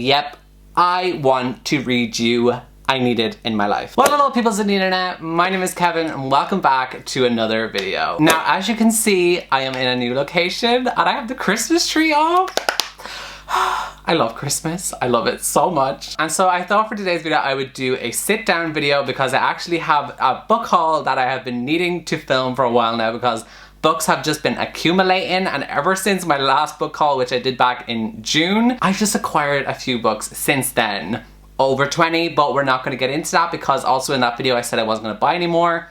Yep, I want to read you. I need it in my life. Well, hello peoples in the internet, my name is Kevin and welcome back to another video. Now, as you can see, I am in a new location and I have the Christmas tree off. I love Christmas. I love it so much. And so I thought for today's video I would do a sit down video because I actually have a book haul that I have been needing to film for a while now because books have just been accumulating, and ever since my last book haul, which I did back in June, I've just acquired a few books since then. Over 20, but we're not going to get into that because also in that video I said I wasn't going to buy any more.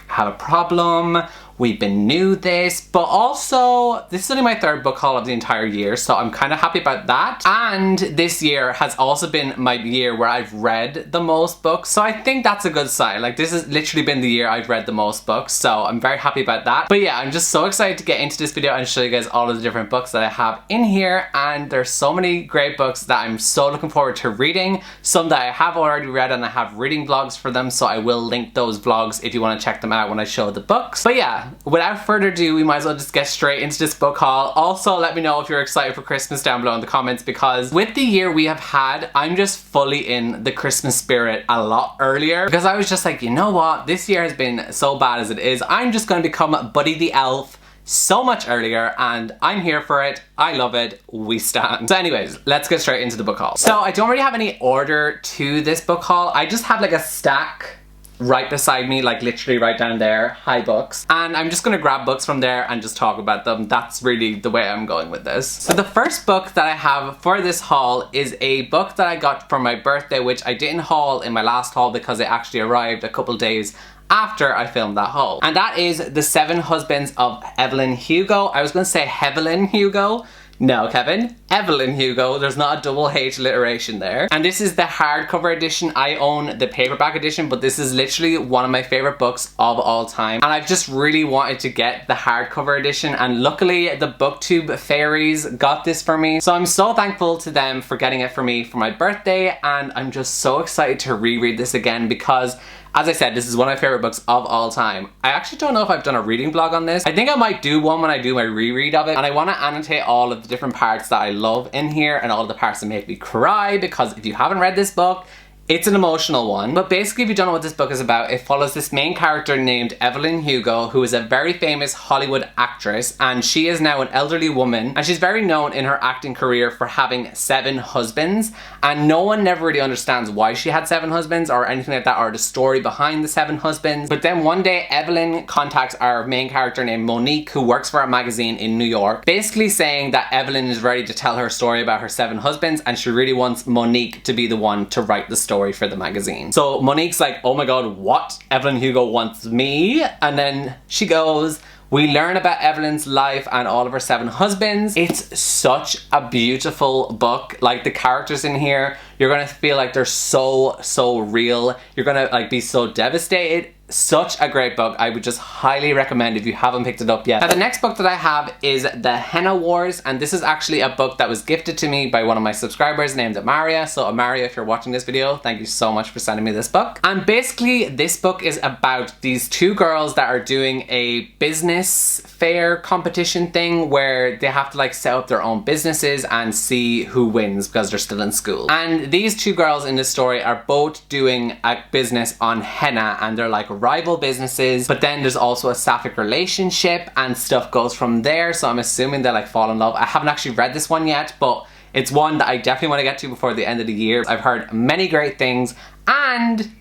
Have a problem. We've been new this, but also this is only my third book haul of the entire year, so I'm kind of happy about that. And this year has also been my year where I've read the most books, so I think that's a good sign. Like, this has literally been the year I've read the most books, so I'm very happy about that. But yeah, I'm just so excited to get into this video and show you guys all of the different books that I have in here, and there's so many great books that I'm so looking forward to reading. Some that I have already read and I have reading vlogs for them, so I will link those vlogs if you want to check them out when I show the books. But yeah, without further ado, we might as well just get straight into this book haul. Also, let me know if you're excited for Christmas down below in the comments, because with the year we have had, I'm just fully in the Christmas spirit a lot earlier, because I was just like, you know what, this year has been so bad as it is, I'm just going to become Buddy the Elf so much earlier, and I'm here for it. I love it. We stand. So anyways, let's get straight into the book haul. So I don't really have any order to this book haul. I just have like a stack right beside me, like literally right down there, hi books, and I'm just gonna grab books from there and just talk about them. That's really the way I'm going with this. So the first book that I have for this haul is a book that I got for my birthday, which I didn't haul in my last haul because it actually arrived a couple days after I filmed that haul, and that is The Seven Husbands of Evelyn Hugo. I was gonna say Hevelyn Hugo. No, Kevin. Evelyn Hugo. There's not a double H alliteration there. And this is the hardcover edition. I own the paperback edition, but this is literally one of my favorite books of all time. And I've just really wanted to get the hardcover edition, and luckily the Booktube Fairies got this for me. So I'm so thankful to them for getting it for me for my birthday, and I'm just so excited to reread this again because, as I said, this is one of my favorite books of all time. I actually don't know if I've done a reading vlog on this. I think I might do one when I do my reread of it, and I want to annotate all of the different parts that I love in here and all of the parts that make me cry, because if you haven't read this book, it's an emotional one. But basically, if you don't know what this book is about, it follows this main character named Evelyn Hugo, who is a very famous Hollywood actress, and she is now an elderly woman, and she's very known in her acting career for having 7 husbands, and no one never really understands why she had 7 husbands or anything like that, or the story behind the 7 husbands. But then one day, Evelyn contacts our main character named Monique, who works for a magazine in New York, basically saying that Evelyn is ready to tell her story about her 7 husbands, and she really wants Monique to be the one to write the story for the magazine. So Monique's like, oh my god, what? Evelyn Hugo wants me? And then she goes, we learn about Evelyn's life and all of her 7 husbands. It's such a beautiful book. Like, the characters in here, you're gonna feel like they're so real. You're gonna like be so devastated. Such a great book. I would just highly recommend if you haven't picked it up yet. Now, the next book that I have is the Henna Wars, and this is actually a book that was gifted to me by one of my subscribers named Amaria. So Amaria, if you're watching this video, thank you so much for sending me this book. And basically, this book is about these 2 girls that are doing a business fair competition thing where they have to like set up their own businesses and see who wins because they're still in school. And these 2 girls in this story are both doing a business on henna, and they're like rival businesses, but then there's also a sapphic relationship and stuff goes from there, so I'm assuming they like fall in love. I haven't actually read this one yet, but it's one that I definitely want to get to before the end of the year. I've heard many great things, and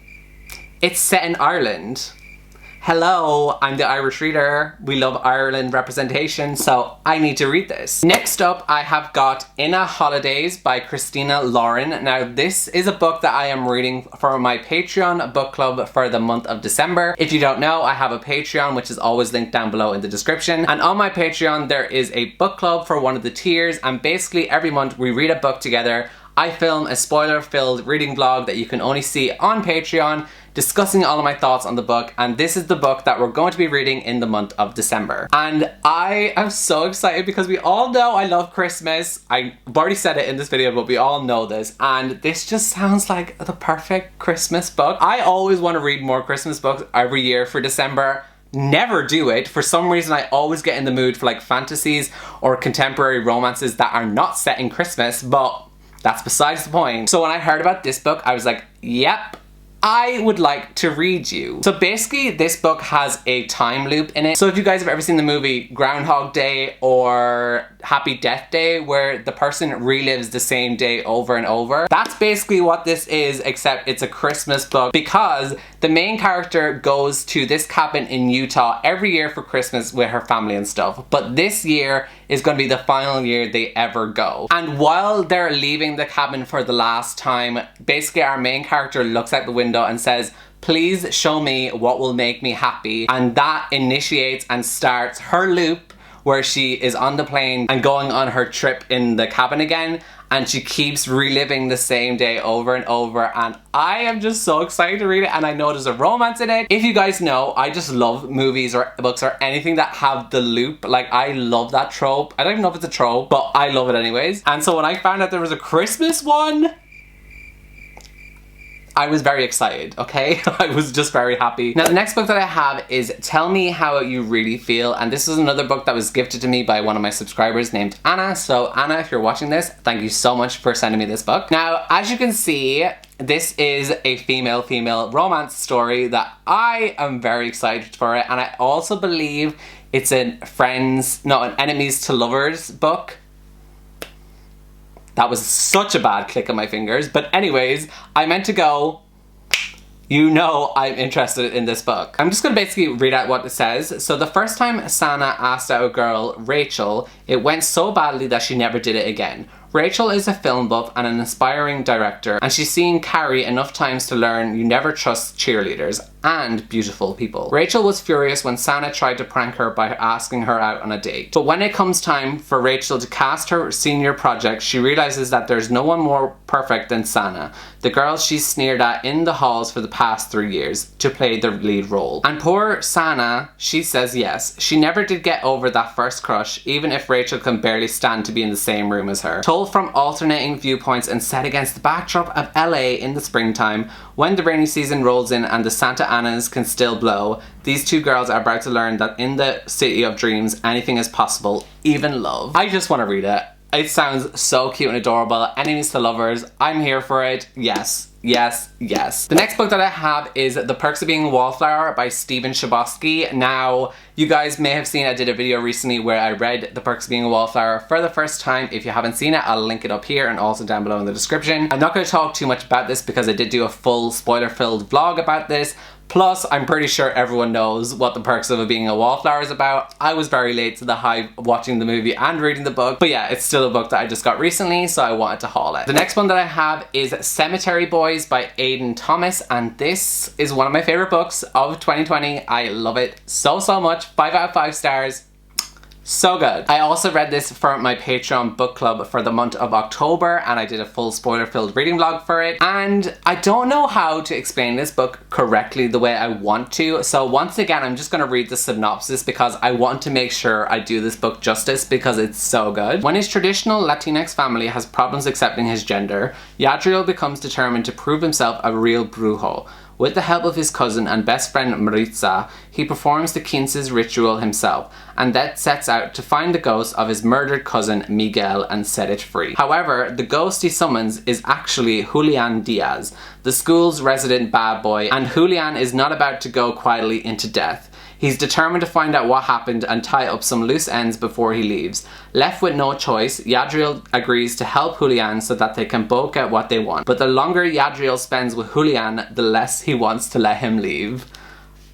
it's set in Ireland. Hello, I'm the Irish reader. We love Ireland representation, so I need to read this. Next up, I have got Inna Holidays by Christina Lauren. Now, this is a book that I am reading for my Patreon book club for the month of December. If you don't know, I have a Patreon, which is always linked down below in the description. And on my Patreon, there is a book club for one of the tiers, and basically every month we read a book together. I film a spoiler-filled reading vlog that you can only see on Patreon, discussing all of my thoughts on the book, and this is the book that we're going to be reading in the month of December. And I am so excited because we all know I love Christmas. I've already said it in this video, but we all know this, and this just sounds like the perfect Christmas book. I always want to read more Christmas books every year for December. Never do it. For some reason, I always get in the mood for like fantasies or contemporary romances that are not set in Christmas, but That's besides the point. So when I heard about this book, I was like, yep, I would like to read you. So basically this book has a time loop in it. So if you guys have ever seen the movie Groundhog Day or Happy Death Day, where the person relives the same day over and over, that's basically what this is, except it's a Christmas book, because the main character goes to this cabin in Utah every year for Christmas with her family and stuff. But this year is going to be the final year they ever go. And while they're leaving the cabin for the last time, basically our main character looks out the window and says, please show me what will make me happy. And that initiates and starts her loop where she is on the plane and going on her trip in the cabin again, and she keeps reliving the same day over and over, and I am just so excited to read it. And I know there's a romance in it. If you guys know, I just love movies or books or anything that have the loop. Like, I love that trope. I don't even know if it's a trope, but I love it anyways. And so when I found out there was a Christmas one, I was very excited, okay? I was just very happy. Now the next book that I have is Tell Me How You Really Feel, and this is another book that was gifted to me by one of my subscribers named Anna. So Anna, if you're watching this, thank you so much for sending me this book. Now, as you can see, this is a female-female romance story that I am very excited for it, and I also believe it's an enemies to lovers book. That was such a bad click on my fingers. But anyways, I meant to go, you know I'm interested in this book. I'm just gonna basically read out what it says. So the first time Sana asked out a girl, Rachel, it went so badly that she never did it again. Rachel is a film buff and an aspiring director, and she's seen Carrie enough times to learn you never trust cheerleaders and beautiful people. Rachel was furious when Sana tried to prank her by asking her out on a date. But when it comes time for Rachel to cast her senior project, she realizes that there's no one more perfect than Sana, the girl she's sneered at in the halls for the past 3 years, to play the lead role. And poor Sana, she says yes. She never did get over that first crush, even if Rachel can barely stand to be in the same room as her. Told from alternating viewpoints and set against the backdrop of LA in the springtime, when the rainy season rolls in and the Santa Anas can still blow, these two girls are about to learn that in the city of dreams, anything is possible, even love. I just want to read it. It sounds so cute and adorable. Enemies to lovers. I'm here for it. Yes. Yes, yes. The next book that I have is The Perks of Being a Wallflower by Stephen Chbosky. Now, you guys may have seen I did a video recently where I read The Perks of Being a Wallflower for the first time. If you haven't seen it, I'll link it up here and also down below in the description. I'm not going to talk too much about this because I did do a full spoiler-filled vlog about this. Plus, I'm pretty sure everyone knows what The Perks of Being a Wallflower is about. I was very late to the hype watching the movie and reading the book. But yeah, it's still a book that I just got recently, so I wanted to haul it. The next one that I have is Cemetery Boys by Aidan Thomas, and this is one of my favorite books of 2020. I love it so, so much. 5 out of 5 stars. So good. I also read this for my Patreon book club for the month of October, and I did a full spoiler-filled reading vlog for it. And I don't know how to explain this book correctly the way I want to. So once again, I'm just going to read the synopsis because I want to make sure I do this book justice because it's so good. When his traditional Latinx family has problems accepting his gender, Yadriel becomes determined to prove himself a real brujo. With the help of his cousin and best friend Maritza, he performs the Quince's ritual himself, and that sets out to find the ghost of his murdered cousin Miguel and set it free. However, the ghost he summons is actually Julian Diaz, the school's resident bad boy, and Julian is not about to go quietly into death. He's determined to find out what happened and tie up some loose ends before he leaves. Left with no choice, Yadriel agrees to help Julian so that they can both get what they want. But the longer Yadriel spends with Julian, the less he wants to let him leave.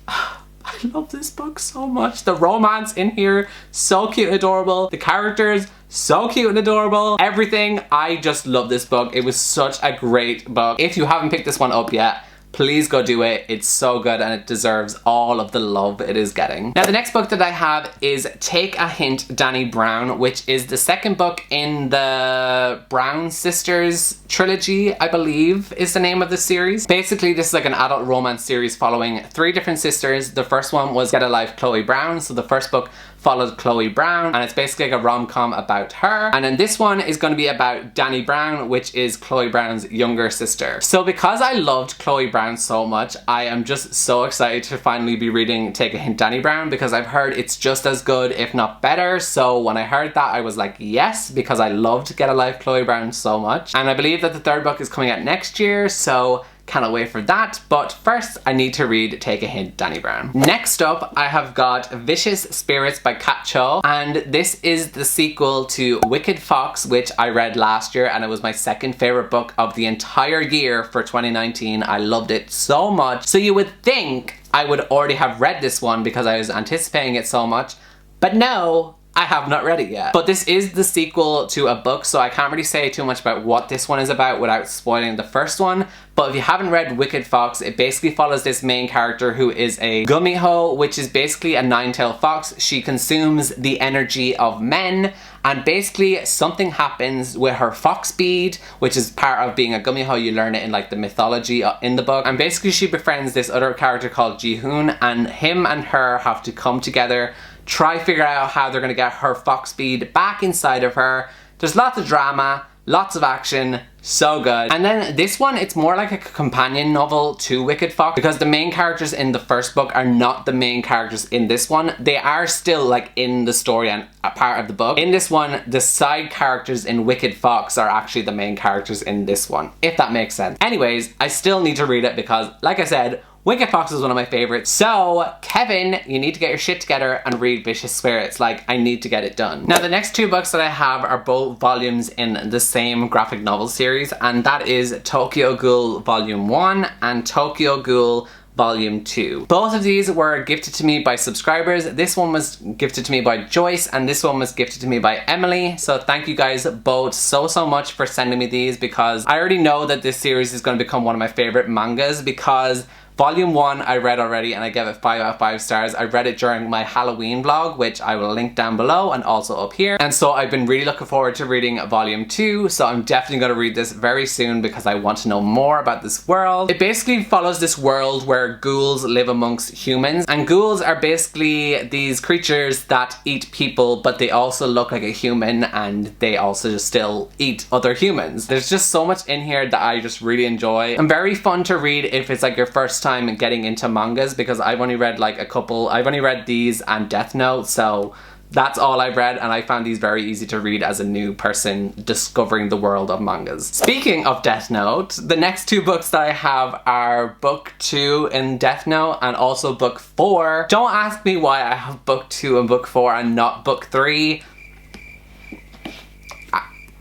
I love this book so much. The romance in here, so cute and adorable. The characters, so cute and adorable. Everything, I just love this book. It was such a great book. If you haven't picked this one up yet, please go do it. It's so good and it deserves all of the love it is getting. Now the next book that I have is Take a Hint, Dani Brown, which is the second book in the Brown Sisters trilogy, I believe is the name of the series. Basically, this is like an adult romance series following 3 different sisters. The first one was Get a Life, Chloe Brown. So the first book followed Chloe Brown, and it's basically like a rom-com about her. And then this one is going to be about Dani Brown, which is Chloe Brown's younger sister. So because I loved Chloe Brown so much, I am just so excited to finally be reading Take a Hint Dani Brown, because I've heard it's just as good, if not better. So when I heard that, I was like, yes, because I loved Get a Life Chloe Brown so much. And I believe that the third book is coming out next year, so cannot wait for that. But first, I need to read Take a Hint Dani Brown. Next up, I have got Vicious Spirits by Kat Cho, and this is the sequel to Wicked Fox, which I read last year, and it was my second favorite book of the entire year for 2019. I loved it so much. So you would think I would already have read this one because I was anticipating it so much, but no, I have not read it yet. But this is the sequel to a book, so I can't really say too much about what this one is about without spoiling the first one. But if you haven't read Wicked Fox, it basically follows this main character who is a gumiho, which is basically a nine-tailed fox. She consumes the energy of men, and basically something happens with her fox bead, which is part of being a gumiho. You learn it in like the mythology in the book. And basically she befriends this other character called Ji-hoon, and him and her have to come together, try figure out how they're gonna get her fox bead back inside of her. There's lots of drama, lots of action, so good. And then this one, it's more like a companion novel to Wicked Fox, because the main characters in the first book are not the main characters in this one. They are still like in the story and a part of the book. In this one, the side characters in Wicked Fox are actually the main characters in this one, if that makes sense. Anyways, I still need to read it because, like I said, Wicked Fox is one of my favorites. So, Kevin, you need to get your shit together and read Vicious Spirits. Like, I need to get it done. Now, the next two books that I have are both volumes in the same graphic novel series, and that is Tokyo Ghoul Volume 1 and Tokyo Ghoul Volume 2. Both of these were gifted to me by subscribers. This one was gifted to me by Joyce, and this one was gifted to me by Emily. So thank you guys both so much for sending me these, because I already know that this series is going to become one of my favorite mangas, because Volume 1 I read already and I gave it 5 out of 5 stars. I read it during my Halloween vlog, which I will link down below and also up here. And so I've been really looking forward to reading Volume 2, so I'm definitely going to read this very soon because I want to know more about this world. It basically follows this world where ghouls live amongst humans, and ghouls are basically these creatures that eat people, but they also look like a human, and they also still eat other humans. There's just so much in here that I just really enjoy, and very fun to read if it's like your first time getting into mangas, because I've only read like a couple. I've only read these and Death Note, so that's all I've read, and I found these very easy to read as a new person discovering the world of mangas. Speaking of Death Note, the next two books that I have are book 2 in Death Note and also book 4. Don't ask me why I have book 2 and book 4 and not book 3.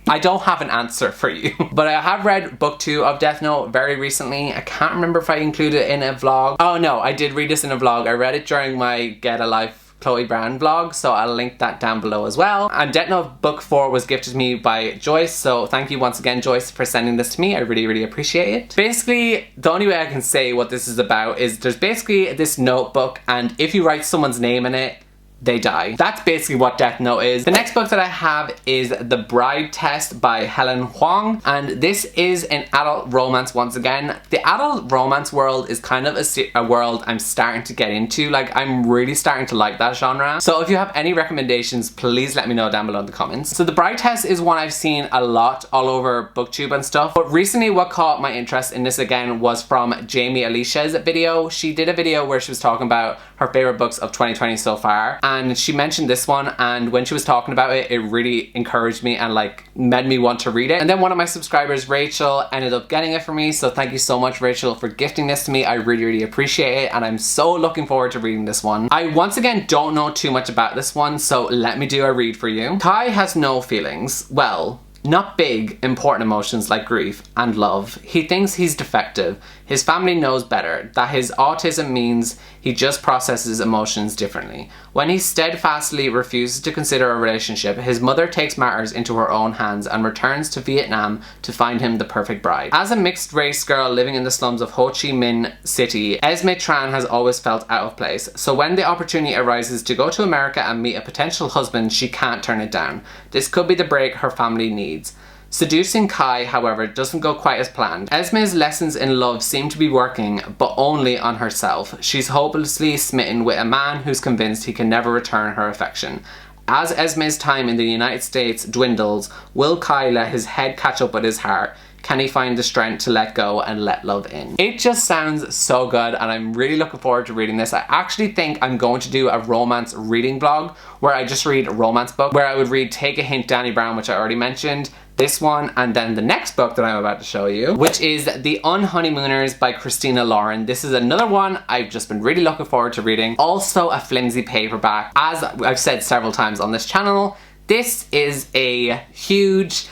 I don't have an answer for you. But I have read book 2 of Death Note very recently. I can't remember if I included it in a vlog. Oh no, I did read this in a vlog. I read it during my Get a Life Chloe Brown vlog, so I'll link that down below as well. And Death Note book 4 was gifted to me by Joyce, so thank you once again, Joyce, for sending this to me. I really appreciate it. Basically, the only way I can say what this is about is there's basically this notebook, and if you write someone's name in it, they die. That's basically what Death Note is. The next book that I have is The Bride Test by Helen Huang, and this is an adult romance once again. The adult romance world is kind of a world I'm starting to get into. Like, I'm really starting to like that genre. So if you have any recommendations, please let me know down below in the comments. So The Bride Test is one I've seen a lot all over BookTube and stuff, but recently what caught my interest in this again was from Jamie Alicia's video. She did a video where she was talking about her favorite books of 2020 so far, and she mentioned this one, and when she was talking about it, it really encouraged me and like made me want to read it. And then one of my subscribers, Rachel, ended up getting it for me, so thank you so much, Rachel, for gifting this to me. I really appreciate it, and I'm so looking forward to reading this one. I once again don't know too much about this one, so let me do a read for you. Kai has no feelings. Well, not big, important emotions like grief and love. He thinks he's defective. His family knows better, that his autism means he just processes emotions differently. When he steadfastly refuses to consider a relationship, his mother takes matters into her own hands and returns to Vietnam to find him the perfect bride. As a mixed-race girl living in the slums of Ho Chi Minh City, Esme Tran has always felt out of place. So when the opportunity arises to go to America and meet a potential husband, she can't turn it down. This could be the break her family needs. Seducing Kai, however, doesn't go quite as planned. Esme's lessons in love seem to be working, but only on herself. She's hopelessly smitten with a man who's convinced he can never return her affection. As Esme's time in the United States dwindles, will Kai let his head catch up with his heart? Can he find the strength to let go and let love in? It just sounds so good, and I'm really looking forward to reading this. I actually think I'm going to do a romance reading vlog where I just read a romance book, where I would read Take a Hint, Dani Brown, which I already mentioned, this one, and then the next book that I'm about to show you, which is The On Honeymooners by Christina Lauren. This is another one I've just been really looking forward to reading. Also a flimsy paperback. As I've said several times on this channel, this is a huge,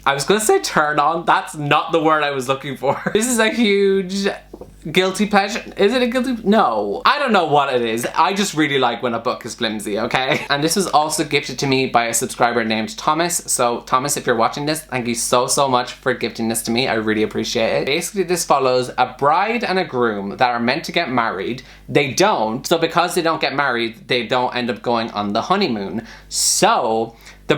I was gonna say turn on, that's not the word I was looking for. This is a huge guilty pleasure. Is it a guilty? No. I don't know what it is. I just really like when a book is flimsy, okay? And this was also gifted to me by a subscriber named Thomas. So Thomas, if you're watching this, thank you so much for gifting this to me. I really appreciate it. Basically, this follows a bride and a groom that are meant to get married. They don't. So because they don't get married, they don't end up going on the honeymoon. So the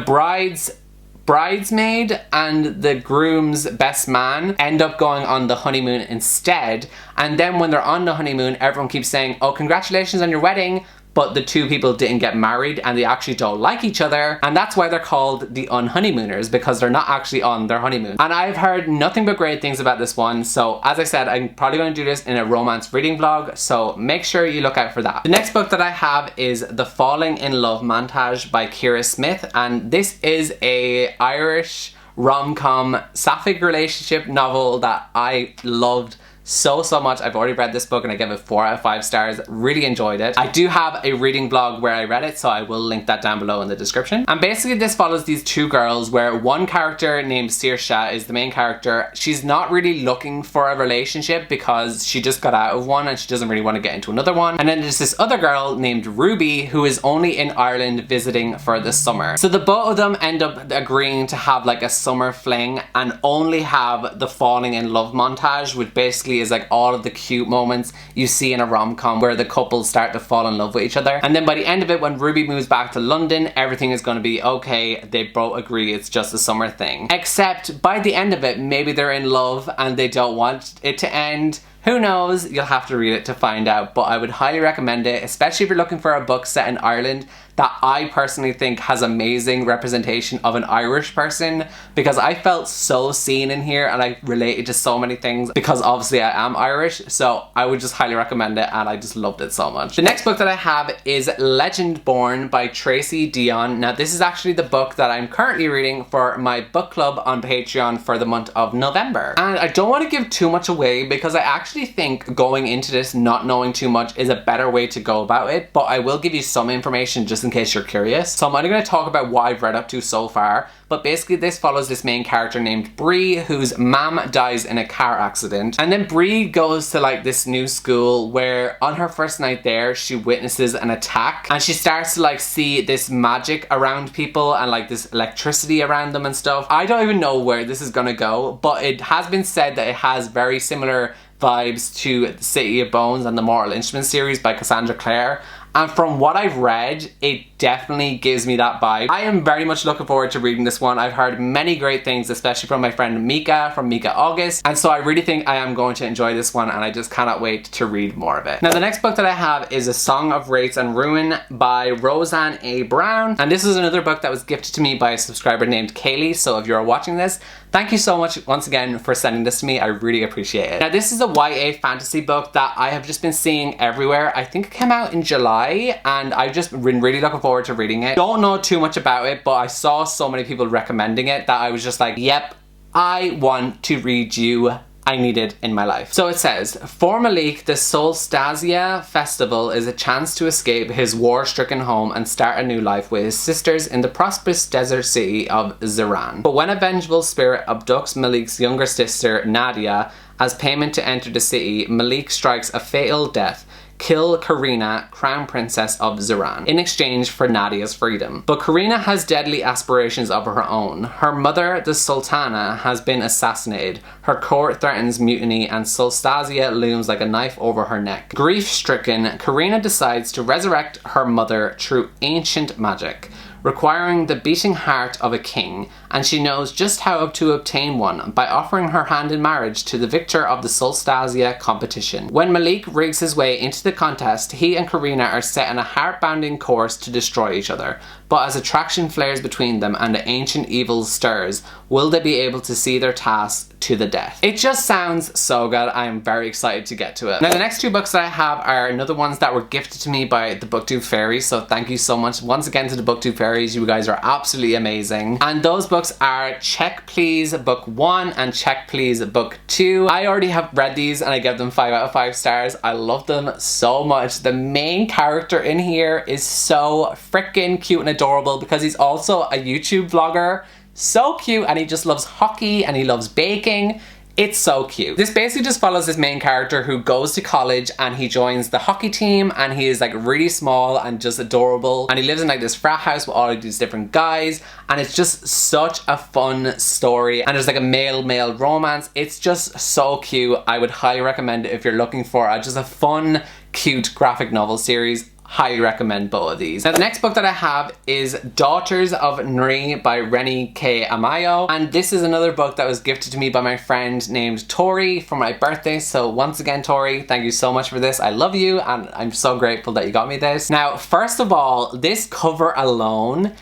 bridesmaid and the groom's best man end up going on the honeymoon instead, and then when they're on the honeymoon, everyone keeps saying, oh, congratulations on your wedding, but the two people didn't get married and they actually don't like each other, and that's why they're called the On Honeymooners, because they're not actually on their honeymoon. And I've heard nothing but great things about this one, so as I said, I'm probably going to do this in a romance reading vlog, so make sure you look out for that. The next book that I have is The Falling in Love Montage by Kira Smith, and this is a Irish rom-com sapphic relationship novel that I loved so much. I've already read this book and I gave it 4 out of 5 stars. Really enjoyed it. I do have a reading blog where I read it, so I will link that down below in the description. And basically this follows these two girls where one character named Saoirse is the main character. She's not really looking for a relationship because she just got out of one and she doesn't really want to get into another one. And then there's this other girl named Ruby who is only in Ireland visiting for the summer. So the both of them end up agreeing to have like a summer fling and only have the falling in love montage, which basically is like all of the cute moments you see in a rom-com where the couples start to fall in love with each other. And then by the end of it, when Ruby moves back to London, everything is going to be okay. They both agree it's just a summer thing. Except by the end of it, maybe they're in love and they don't want it to end. Who knows? You'll have to read it to find out, but I would highly recommend it, especially if you're looking for a book set in Ireland that I personally think has amazing representation of an Irish person, because I felt so seen in here and I related to so many things because obviously I am Irish, so I would just highly recommend it and I just loved it so much. The next book that I have is Legend Born by Tracy Dion. Now this is actually the book that I'm currently reading for my book club on Patreon for the month of November. And I don't want to give too much away because I actually think going into this not knowing too much is a better way to go about it, but I will give you some information just in case you're curious. So I'm only going to talk about what I've read up to so far, but basically this follows this main character named Bree whose mom dies in a car accident, and then Bree goes to like this new school where on her first night there she witnesses an attack and she starts to like see this magic around people and like this electricity around them and stuff. I don't even know where this is gonna go, but it has been said that it has very similar vibes to The City of Bones and the Mortal Instruments series by Cassandra Clare. And from what I've read, it definitely gives me that vibe. I am very much looking forward to reading this one. I've heard many great things, especially from my friend Mika, from Mika August. And so I really think I am going to enjoy this one and I just cannot wait to read more of it. Now the next book that I have is A Song of Wraiths and Ruin by Roseanne A. Brown. And this is another book that was gifted to me by a subscriber named Kaylee. So if you're watching this, thank you so much once again for sending this to me. I really appreciate it. Now this is a YA fantasy book that I have just been seeing everywhere. I think it came out in July and I've just been really looking forward to reading it. Don't know too much about it, but I saw so many people recommending it that I was just like, yep, I want to read you. I need it in my life. So it says, for Malik, the Solstasia festival is a chance to escape his war-stricken home and start a new life with his sisters in the prosperous desert city of Ziran. But when a vengeful spirit abducts Malik's younger sister, Nadia, as payment to enter the city, Malik strikes a fatal death. Kill Karina, Crown Princess of Ziran, in exchange for Nadia's freedom. But Karina has deadly aspirations of her own. Her mother, the Sultana, has been assassinated. Her court threatens mutiny and Solstasia looms like a knife over her neck. Grief-stricken, Karina decides to resurrect her mother through ancient magic. requiring the beating heart of a king, and she knows just how to obtain one by offering her hand in marriage to the victor of the Solstasia competition. When Malik rigs his way into the contest, he and Karina are set on a heart-bounding course to destroy each other. But as attraction flares between them and the ancient evil stirs, will they be able to see their task to the death? It just sounds so good. I am very excited to get to it. Now the next two books that I have are another ones that were gifted to me by the Booktube Fairy, so thank you so much once again to the Booktube Fairies. You guys are absolutely amazing. And those books are Check Please Book 1 and Check Please Book 2. I already have read these and I give them 5 out of 5 stars. I love them so much. The main character in here is so freaking cute and adorable because he's also a YouTube vlogger. So cute, and he just loves hockey and he loves baking. It's so cute. This basically just follows this main character who goes to college and he joins the hockey team, and he is like really small and just adorable, and he lives in like this frat house with all of these different guys, and it's just such a fun story, and there's like a male-male romance. It's just so cute. I would highly recommend it if you're looking for just a fun, cute graphic novel series. Highly recommend both of these. Now the next book that I have is Daughters of Nori by Rennie K. Amayo, and this is another book that was gifted to me by my friend named Tori for my birthday. So once again, Tori, thank you so much for this. I love you and I'm so grateful that you got me this. Now first of all, this cover alone,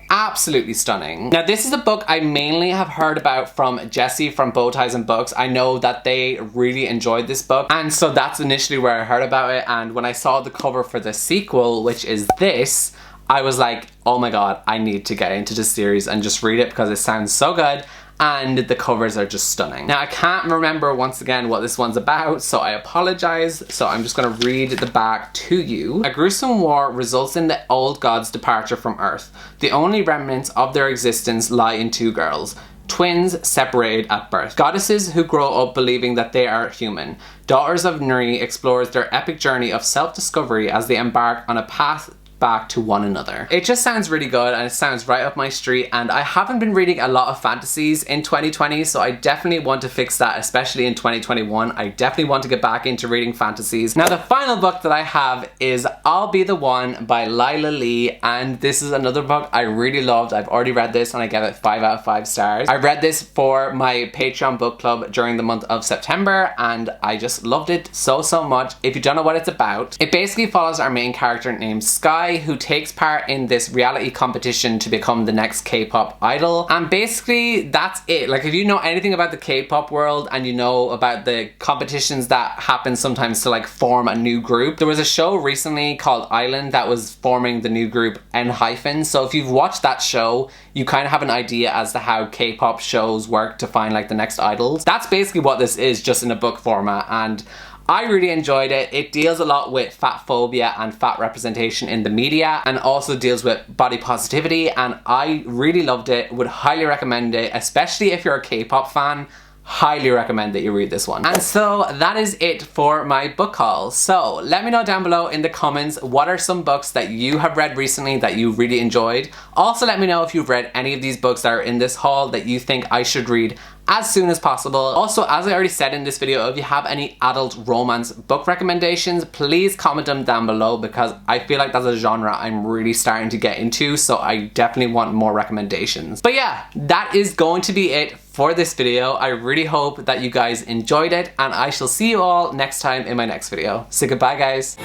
absolutely stunning. Now this is a book I mainly have heard about from Jessie from Bowties and Books. I know that they really enjoyed this book, and so that's initially where I heard about it, and when I saw the cover for the sequel, which is this, I was like, oh my god, I need to get into this series and just read it because it sounds so good. And the covers are just stunning. Now I can't remember once again what this one's about, so I apologize. So I'm just gonna read the back to you. A gruesome war results in the old gods' departure from Earth. The only remnants of their existence lie in two girls, twins separated at birth. Goddesses who grow up believing that they are human. Daughters of Nori explores their epic journey of self-discovery as they embark on a path back to one another. It just sounds really good and it sounds right up my street, and I haven't been reading a lot of fantasies in 2020, so I definitely want to fix that, especially in 2021. I definitely want to get back into reading fantasies. Now the final book that I have is I'll Be the One by Lila Lee, and this is another book I really loved. I've already read this and I gave it 5 out of 5 stars. I read this for my Patreon book club during the month of September and I just loved it so much. If you don't know what it's about, it basically follows our main character named Sky, who takes part in this reality competition to become the next K-pop idol. And basically that's it. Like if you know anything about the K-pop world and you know about the competitions that happen sometimes to like form a new group, there was a show recently called Island that was forming the new group N-hyphen. So if you've watched that show, you kind of have an idea as to how K-pop shows work to find like the next idols. That's basically what this is, just in a book format, and I really enjoyed it. It deals a lot with fat phobia and fat representation in the media, and also deals with body positivity, and I really loved it. Would highly recommend it, especially if you're a K-pop fan. Highly recommend that you read this one. And so that is it for my book haul. So let me know down below in the comments what are some books that you have read recently that you really enjoyed. Also let me know if you've read any of these books that are in this haul that you think I should read as soon as possible. Also, as I already said in this video, if you have any adult romance book recommendations, please comment them down below because I feel like that's a genre I'm really starting to get into, so I definitely want more recommendations. But yeah, that is going to be it for this video. I really hope that you guys enjoyed it, and I shall see you all next time in my next video. So goodbye guys.